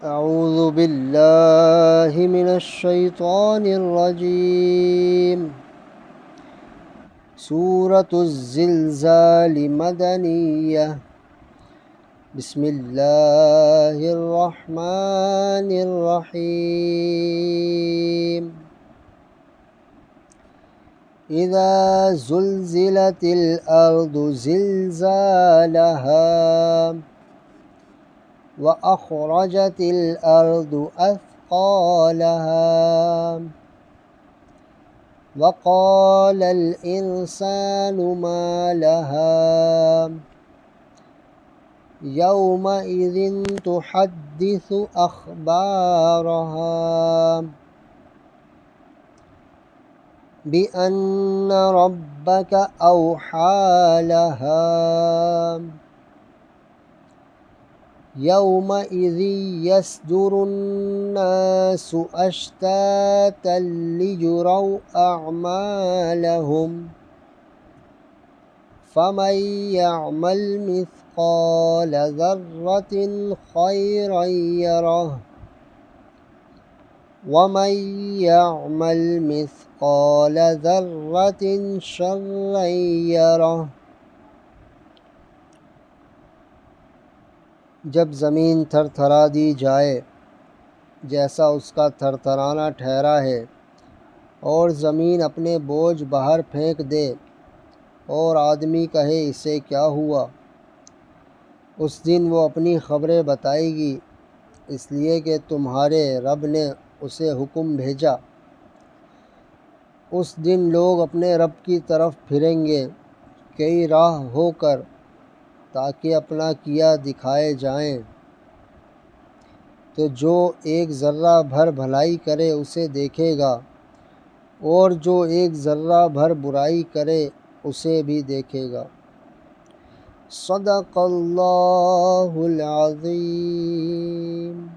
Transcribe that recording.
أعوذ بالله من الشيطان الرجيم सूरत الزلزال मदनिया बिस्मिल्लाहिर्रहमानिर्रहीम इज़ा ज़ुल्ज़िलतिल अर्दु ज़िल्ज़ालहा व अख़रजतिल अर्दु अथक़ालहा वक़ालल इंसानु मा लहा यौमइज़िन तुहद्दिसु अख़बारहा बिअन्न रब्बक औहा लहा यौमइज़ि यस्दुरुन्नासु अश्तातन लियुरौ अअमालहुम फमन यअमल मिस्क़ाल ज़र्रतिन खैरन यरह वमन यअमल मिस्क़ाल ज़र्रतिन शर्रन यरह। जब ज़मीन थरथरा दी जाए जैसा उसका थरथराना ठहरा है और ज़मीन अपने बोझ बाहर फेंक दे और आदमी कहे इसे क्या हुआ, उस दिन वो अपनी ख़बरें बताएगी इसलिए कि तुम्हारे रब ने उसे हुक्म भेजा। उस दिन लोग अपने रब की तरफ फिरेंगे कई राह होकर ताकि अपना किया दिखाए जाएं। तो जो एक ज़र्रा भर भलाई करे उसे देखेगा और जो एक ज़र्रा भर बुराई करे उसे भी देखेगा। सदक़ल्लाहुल अज़ीम।